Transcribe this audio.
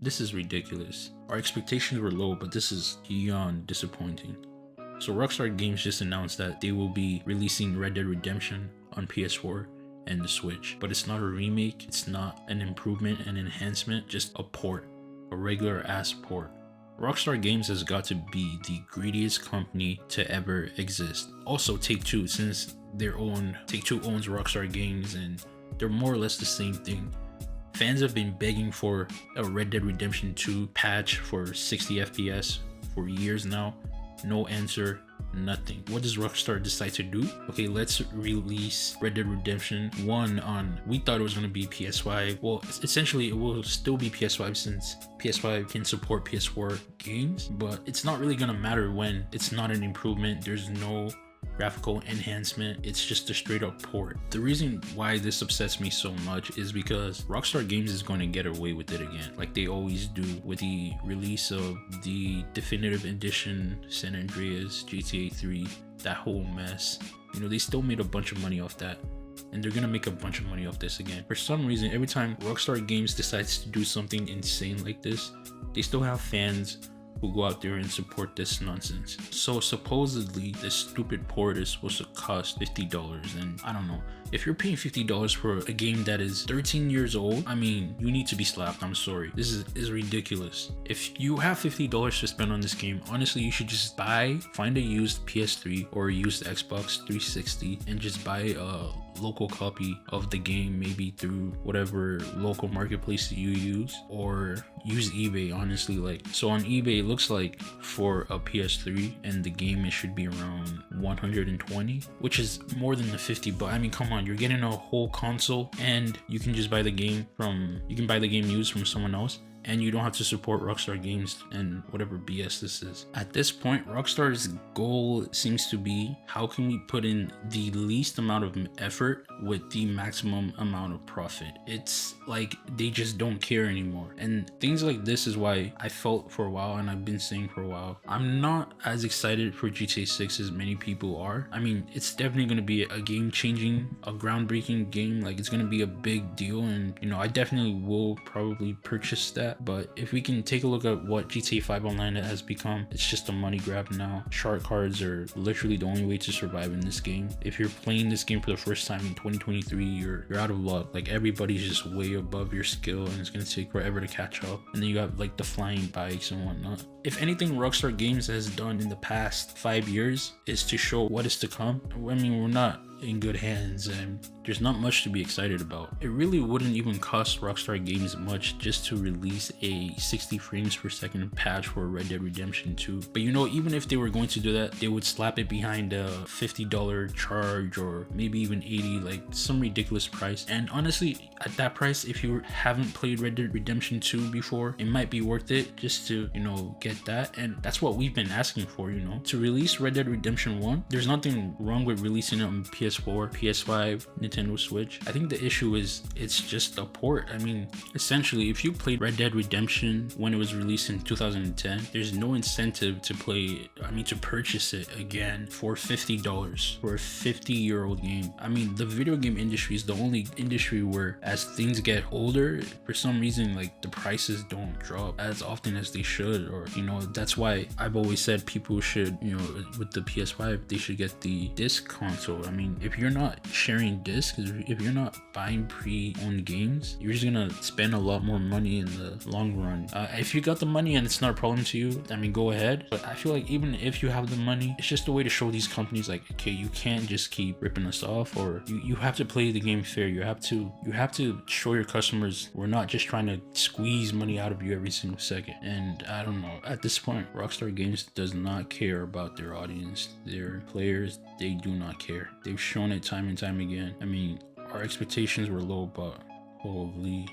This is ridiculous. Our expectations were low, but this is beyond disappointing. So Rockstar Games just announced that they will be releasing Red Dead Redemption on PS4 and the Switch, but it's not a remake, it's not an improvement, an enhancement, just a port, a regular ass port. Rockstar Games has got to be the greediest company to ever exist. Also Take-Two, since Take-Two owns Rockstar Games and they're more or less the same thing. Fans have been begging for a Red Dead Redemption 2 patch for 60 FPS for years now. No answer, nothing. What does Rockstar decide to do? Okay, let's release Red Dead Redemption 1 on, we thought it was going to be PS5. Well, essentially it will still be PS5 since PS5 can support PS4 games, but it's not really going to matter when it's not an improvement. There's no graphical enhancement, it's just a straight up port. The reason why this upsets me so much is because Rockstar Games is going to get away with it again, like they always do with the release of the definitive edition San Andreas, GTA 3, that whole mess. You know, they still made a bunch of money off that, and they're gonna make a bunch of money off this again. For some reason, every time Rockstar Games decides to do something insane like this, they still have fans who go out there and support this nonsense. So supposedly this stupid port is supposed to cost $50, and I don't know. If you're paying $50 for a game that is 13 years old, I mean, you need to be slapped. I'm sorry. This is ridiculous. If you have $50 to spend on this game, honestly, you should just find a used PS3 or a used Xbox 360 and just buy a local copy of the game, maybe through whatever local marketplace that you use, or use eBay. Honestly, like, so on eBay it looks like for a PS3 and the game, it should be around 120, which is more than the 50. But I mean, come on, you're getting a whole console and you can just buy the game used from someone else, and you don't have to support Rockstar Games and whatever BS this is. At this point, Rockstar's goal seems to be, how can we put in the least amount of effort with the maximum amount of profit? It's like they just don't care anymore. And things like this is why I felt for a while, and I've been saying for a while, I'm not as excited for GTA 6 as many people are. I mean, it's definitely going to be a game-changing, a groundbreaking game. Like, it's going to be a big deal, and you know, I definitely will probably purchase that. But if we can take a look at what GTA 5 Online has become, it's just a money grab now. Shark cards are literally the only way to survive in this game. If you're playing this game for the first time in 2023, you're out of luck. Like, everybody's just way above your skill, and it's gonna take forever to catch up. And then you have like the flying bikes and whatnot. If anything Rockstar Games has done in the past 5 years is to show what is to come, I mean, we're not in good hands and there's not much to be excited about. It really wouldn't even cost Rockstar Games much just to release a 60 frames per second patch for Red Dead Redemption 2. But you know, even if they were going to do that, they would slap it behind a $50 charge, or maybe even 80, like some ridiculous price. And honestly, at that price, if you haven't played Red Dead Redemption 2 before, it might be worth it just to, you know, get that. And that's what we've been asking for, you know, to release Red Dead Redemption 1. There's nothing wrong with releasing it on PS4, PS5, Nintendo Switch. I think the issue is it's just a port. I mean, essentially, if you played Red Dead Redemption when it was released in 2010, there's no incentive to purchase it again for $50 for a 50-year-old game. I mean, the video game industry is the only industry where, as things get older, for some reason, like, the prices don't drop as often as they should. Or, you know, that's why I've always said people should, you know, with the PS5, they should get the disc console. I mean, if you're not sharing discs, if you're not buying pre-owned games, you're just gonna spend a lot more money in the long run. If you got the money and it's not a problem to you, I mean, go ahead. But I feel like even if you have the money, it's just a way to show these companies, like, okay, you can't just keep ripping us off, or you have to play the game fair. You have to show your customers we're not just trying to squeeze money out of you every single second. And I don't know, at this point, Rockstar Games does not care about their audience, their players. They do not care. They've shown it time and time again. I mean, our expectations were low, but holy.